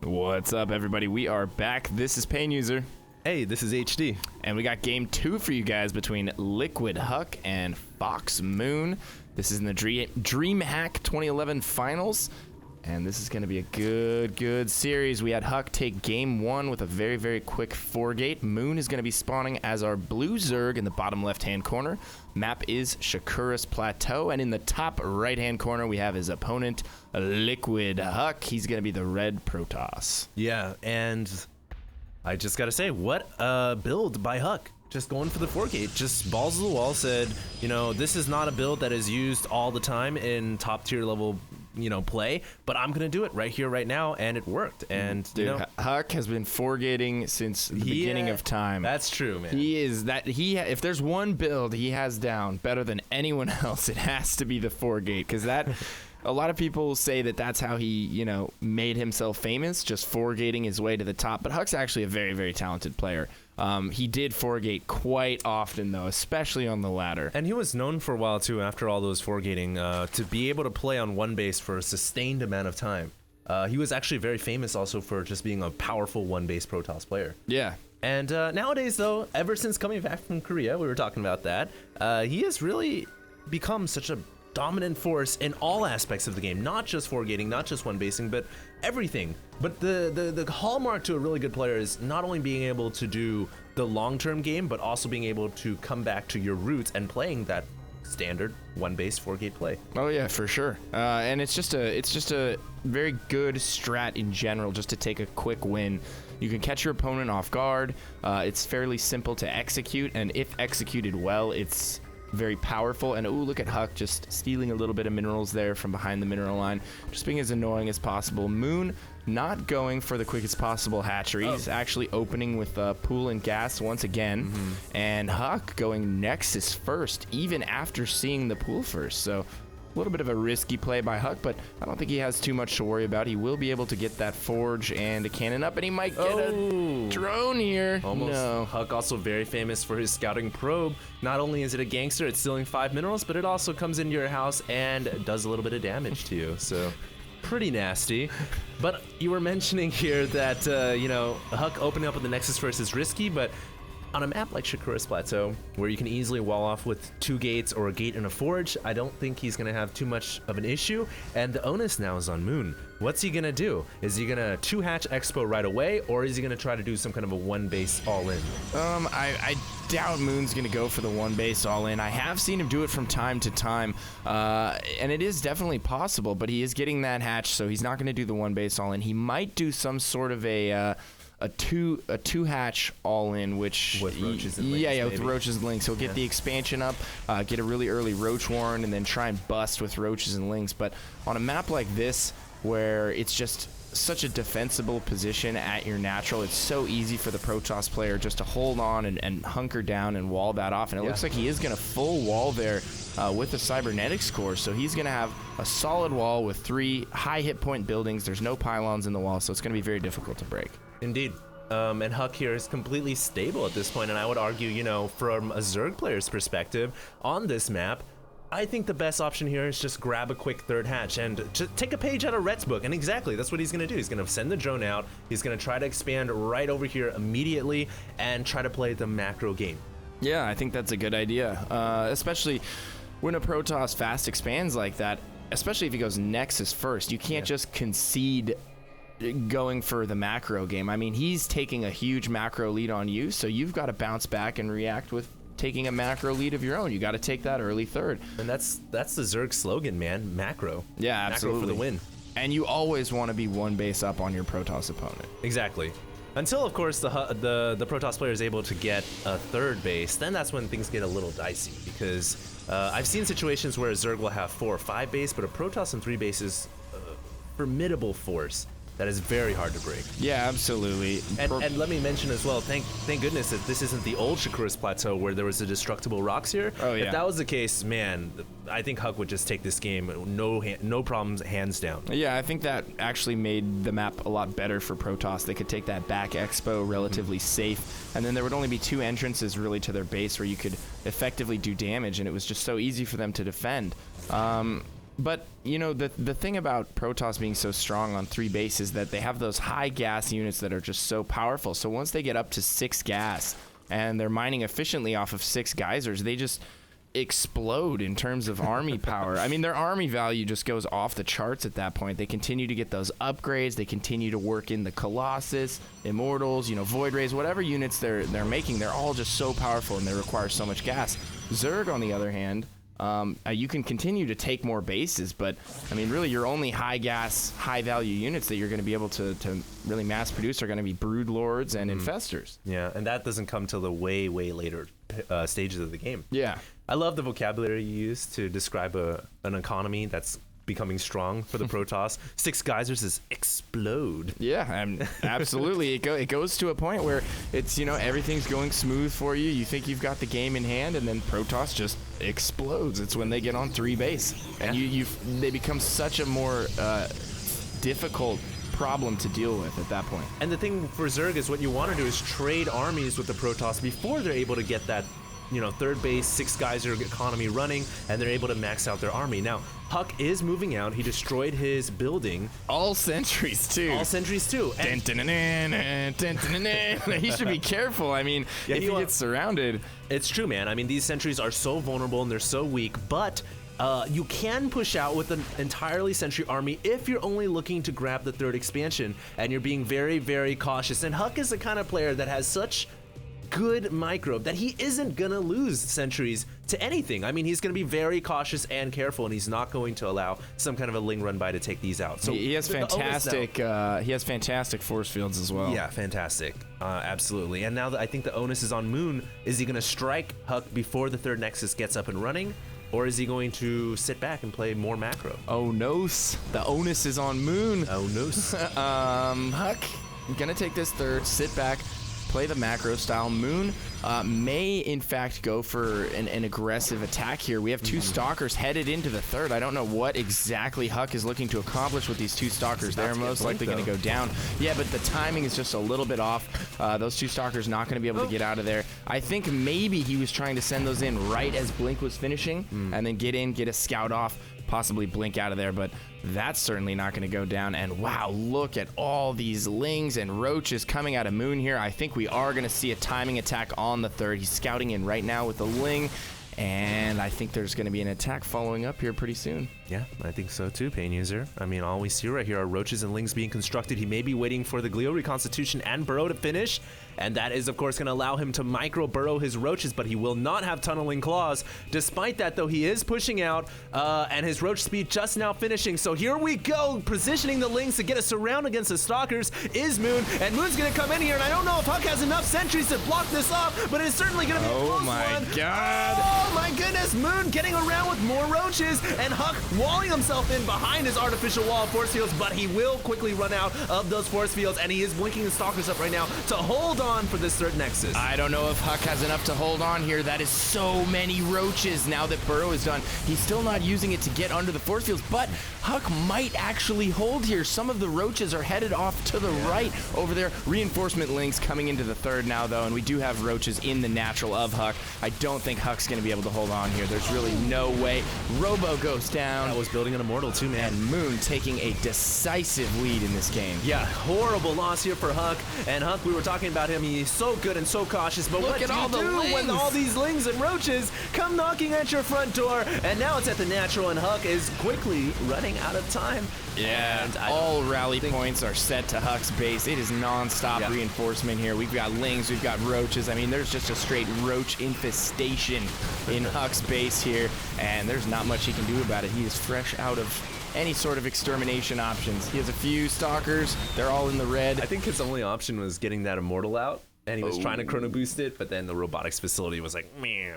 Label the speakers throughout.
Speaker 1: What's up, everybody? We are back. This is PainUser.
Speaker 2: Hey, this is HD.
Speaker 1: And we got game 2 for you guys between Liquid Huk and FOXMoon. This is in the Dreamhack 2011 finals. And this is going to be a good series. We had Huk take game 1 with a very quick 4-gate. Moon is going to be spawning as our blue Zerg in the bottom left-hand corner. Map is Shakura's Plateau. And in the top right-hand corner, we have his opponent, Liquid Huk. He's going to be the red Protoss.
Speaker 2: Yeah, and I just got to say, what a build by Huk. Just going for the 4-gate, just balls to the wall, said, you know, this is not a build that is used all the time in top tier level, play, but I'm gonna do it right here, right now, and it worked. And
Speaker 1: dude, Huk has been 4-gating since the beginning of time.
Speaker 2: That's true, man.
Speaker 1: If there's one build he has down better than anyone else, it has to be the 4-gate, because that. A lot of people say that that's how he, made himself famous, just 4-gating his way to the top. But Huk's actually a very talented player. He did 4-gate quite often, though, especially on the ladder.
Speaker 2: And he was known for a while, too, after all those 4-gating, to be able to play on one base for a sustained amount of time. He was actually very famous also for just being a powerful one-base Protoss player.
Speaker 1: Yeah.
Speaker 2: And nowadays, though, ever since coming back from Korea, we were talking about that, he has really become such a dominant force in all aspects of the game, not just 4-gating, not just one-basing, but everything. But the hallmark to a really good player is not only being able to do the long-term game, but also being able to come back to your roots and playing that standard one-base 4-gate play.
Speaker 1: Oh yeah, for sure. And it's just a very good strat in general, just to take a quick win. You can catch your opponent off guard. It's fairly simple to execute, and if executed well, it's very powerful. And ooh, look at Huk just stealing a little bit of minerals there from behind the mineral line, just being as annoying as possible. Moon not going for the quickest possible hatchery. He's actually opening with pool and gas once again. And Huk going Nexus first, even after seeing the pool first. So a little bit of a risky play by Huk, but I don't think he has too much to worry about. He will be able to get that forge and a cannon up, and he might get a drone here.
Speaker 2: Almost.
Speaker 1: No.
Speaker 2: Huk also very famous for his scouting probe. Not only is it a gangster, it's stealing 5 minerals, but it also comes into your house and does a little bit of damage to you. So pretty nasty. But you were mentioning here that, Huk opening up with the Nexus first is risky, but on a map like Shakura's Plateau, where you can easily wall off with 2 gates or a gate and a forge, I don't think he's going to have too much of an issue. And the onus now is on Moon. What's he going to do? Is he going to 2-hatch Expo right away, or is he going to try to do some kind of a 1-base all-in?
Speaker 1: I doubt Moon's going to go for the 1-base all-in. I have seen him do it from time to time, and it is definitely possible, but he is getting that hatch, so he's not going to do the 1-base all-in. He might do some sort of a 2-hatch all-in, which
Speaker 2: with roaches and links,
Speaker 1: with roaches and links. He'll get the expansion up, get a really early roach warren, and then try and bust with roaches and links. But on a map like this, where it's just such a defensible position at your natural, it's so easy for the Protoss player just to hold on and hunker down and wall that off. And it looks like he is going to full wall there with the cybernetics core, so he's going to have a solid wall with 3 high hit point buildings. There's no pylons in the wall, so it's going to be very difficult to break.
Speaker 2: Indeed. And Huk here is completely stable at this point, and I would argue, from a Zerg player's perspective, on this map, I think the best option here is just grab a quick 3rd hatch and just take a page out of Rhett's book, and exactly, that's what he's going to do. He's going to send the drone out, he's going to try to expand right over here immediately, and try to play the macro game.
Speaker 1: Yeah, I think that's a good idea, especially when a Protoss fast expands like that, especially if he goes Nexus first. You can't just concede going for the macro game. I mean, he's taking a huge macro lead on you, so you've got to bounce back and react with taking a macro lead of your own. You got to take that early 3rd.
Speaker 2: And that's the Zerg slogan, man. Macro.
Speaker 1: Yeah, absolutely.
Speaker 2: Macro for the win.
Speaker 1: And you always want to be 1-base up on your Protoss opponent.
Speaker 2: Exactly. Until, of course, the Protoss player is able to get a 3rd base, then that's when things get a little dicey, because I've seen situations where a Zerg will have 4 or 5 base, but a Protoss and 3 base is a formidable force that is very hard to break.
Speaker 1: Yeah, absolutely.
Speaker 2: And let me mention as well, thank goodness that this isn't the old Shakura's Plateau where there was the destructible rocks here.
Speaker 1: Oh, yeah.
Speaker 2: If that was the case, man, I think Huk would just take this game, no problems, hands down.
Speaker 1: Yeah, I think that actually made the map a lot better for Protoss. They could take that back Expo relatively safe, and then there would only be 2 entrances really to their base where you could effectively do damage, and it was just so easy for them to defend. But, the thing about Protoss being so strong on 3 base is that they have those high gas units that are just so powerful. So once they get up to 6 gas and they're mining efficiently off of 6 geysers, they just explode in terms of army power. I mean, their army value just goes off the charts at that point. They continue to get those upgrades. They continue to work in the Colossus, Immortals, Void Rays, whatever units they're making. They're all just so powerful and they require so much gas. Zerg, on the other hand, you can continue to take more bases, but I mean, really, your only high gas, high value units that you're going to be able to really mass produce are going to be Brood Lords and Infestors.
Speaker 2: Yeah, and that doesn't come till the way later stages of the game.
Speaker 1: Yeah.
Speaker 2: I love the vocabulary you use to describe an economy that's becoming strong for the Protoss. 6 geysers is explode.
Speaker 1: Yeah, absolutely. It goes to a point where it's, everything's going smooth for you. You think you've got the game in hand, and then Protoss just explodes. It's when they get on 3 base. And they become such a more difficult problem to deal with at that point.
Speaker 2: And the thing for Zerg is what you want to do is trade armies with the Protoss before they're able to get that 3rd base, 6 geyser economy running, and they're able to max out their army. Now, Huk is moving out. He destroyed his building.
Speaker 1: All sentries, too. He should be careful. I mean, if he gets surrounded.
Speaker 2: It's true, man. I mean, these sentries are so vulnerable and they're so weak, but you can push out with an entirely sentry army if you're only looking to grab the 3rd expansion and you're being very, very cautious. And Huk is the kind of player that has such good microbe that he isn't gonna lose sentries to anything. I mean, he's gonna be very cautious and careful, and he's not going to allow some kind of a Ling run by to take these out. So
Speaker 1: he has fantastic force fields as well.
Speaker 2: Yeah, fantastic. Absolutely. And now that I think the onus is on Moon, is he gonna strike Huk before the 3rd Nexus gets up and running? Or is he going to sit back and play more macro?
Speaker 1: Oh no, the onus is on Moon.
Speaker 2: Oh no.
Speaker 1: Huk gonna take this 3rd, sit back, play the macro style. Moon may in fact go for an aggressive attack here. We have 2 stalkers headed into the 3rd. I don't know what exactly Huk is looking to accomplish with these 2 stalkers. They're most likely going to go down. Yeah, but the timing is just a little bit off. Those 2 stalkers not going to be able to get out of there. I think maybe he was trying to send those in right as Blink was finishing and then get in, get a scout off, possibly Blink out of there, but that's certainly not going to go down. And wow, look at all these Lings and Roaches coming out of Moon here. I think we are going to see a timing attack on the 3rd. He's scouting in right now with the Ling, and I think there's going to be an attack following up here pretty soon.
Speaker 2: Yeah, I think so too, PainUser. I mean, all we see right here are Roaches and Lings being constructed. He may be waiting for the Glio Reconstitution and Burrow to finish, and that is, of course, going to allow him to micro-burrow his Roaches, but he will not have Tunneling Claws. Despite that, though, he is pushing out, and his Roach speed just now finishing. So here we go, positioning the Lings to get a surround against the Stalkers is Moon, and Moon's going to come in here, and I don't know if Huk has enough sentries to block this up, but it's certainly going to be a close one.
Speaker 1: Oh, my God.
Speaker 2: Oh, my goodness. Moon getting around with more Roaches, and Huk walling himself in behind his artificial wall of force fields, but he will quickly run out of those force fields, and he is blinking the Stalkers up right now to hold on for this 3rd Nexus.
Speaker 1: I don't know if Huk has enough to hold on here. That is so many Roaches now that Burrow is done. He's still not using it to get under the force fields, but Huk might actually hold here. Some of the Roaches are headed off to the right over there. Reinforcement Links coming into the 3rd now, though, and we do have Roaches in the natural of Huk. I don't think Huk's going to be able to hold on here. There's really no way. Robo goes down.
Speaker 2: That was building an Immortal too, man.
Speaker 1: And Moon taking a decisive lead in this game.
Speaker 2: Yeah, horrible loss here for Huk. And Huk, we were talking about him. He's so good and so cautious. But
Speaker 1: Look
Speaker 2: what
Speaker 1: at
Speaker 2: do
Speaker 1: all
Speaker 2: you
Speaker 1: the
Speaker 2: do
Speaker 1: Lings.
Speaker 2: when all these Lings and Roaches come knocking at your front door? And now it's at the natural, and Huk is quickly running out of time.
Speaker 1: Yeah, and all rally points are set to Huk's base. It is non-stop reinforcement here. We've got Lings, we've got Roaches. I mean, there's just a straight Roach infestation in Huk's base here, and there's not much he can do about it. He is fresh out of any sort of extermination options. He has a few Stalkers. They're all in the red.
Speaker 2: I think his only option was getting that Immortal out, and he was trying to chrono boost it, but then the robotics facility was like, meow.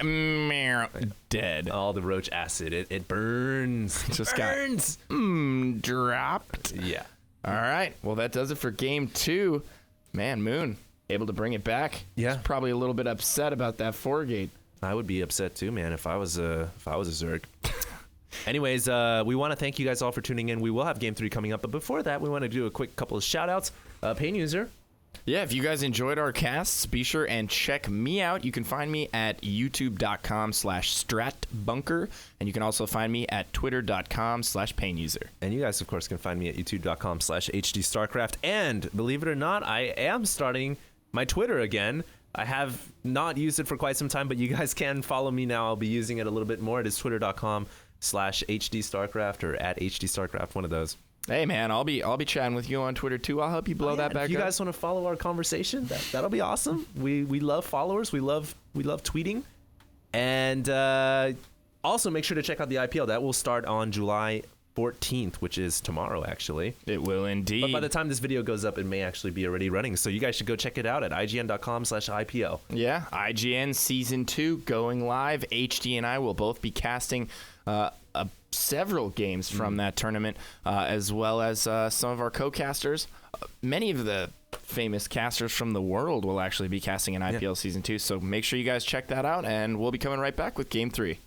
Speaker 1: Meow. Dead.
Speaker 2: All the Roach acid, it burns. It
Speaker 1: Just
Speaker 2: burns.
Speaker 1: got dropped.
Speaker 2: Yeah.
Speaker 1: All right. Well, that does it for game 2. Man, Moon able to bring it back.
Speaker 2: Yeah.
Speaker 1: He's probably a little bit upset about that 4-gate.
Speaker 2: I would be upset too, man, if I was a Zerg. Anyways, we want to thank you guys all for tuning in. We will have game 3 coming up, but before that, we want to do a quick couple of shout outs. PainUser.
Speaker 1: Yeah, if you guys enjoyed our casts, be sure and check me out. You can find me at youtube.com/stratbunker, and you can also find me at twitter.com/PainUser.
Speaker 2: And you guys, of course, can find me at youtube.com/HDStarcraft. And believe it or not, I am starting my Twitter again. I have not used it for quite some time, but you guys can follow me now. I'll be using it a little bit more. It is twitter.com/HDStarcraft or at HDStarcraft, one of those.
Speaker 1: Hey man, I'll be chatting with you on Twitter too. I'll help you blow that back up.
Speaker 2: If you guys want to follow our conversation, that'll be awesome. We love followers. We love tweeting. And also make sure to check out the IPL. That will start on July 14th, which is tomorrow, actually.
Speaker 1: It will indeed.
Speaker 2: But by the time this video goes up, it may actually be already running. So you guys should go check it out at ign.com/IPL.
Speaker 1: Yeah, IGN Season 2 going live. HD and I will both be casting several games from that tournament, as well as some of our co-casters. Many of the famous casters from the world will actually be casting in IPL Season 2, so make sure you guys check that out, and we'll be coming right back with Game 3.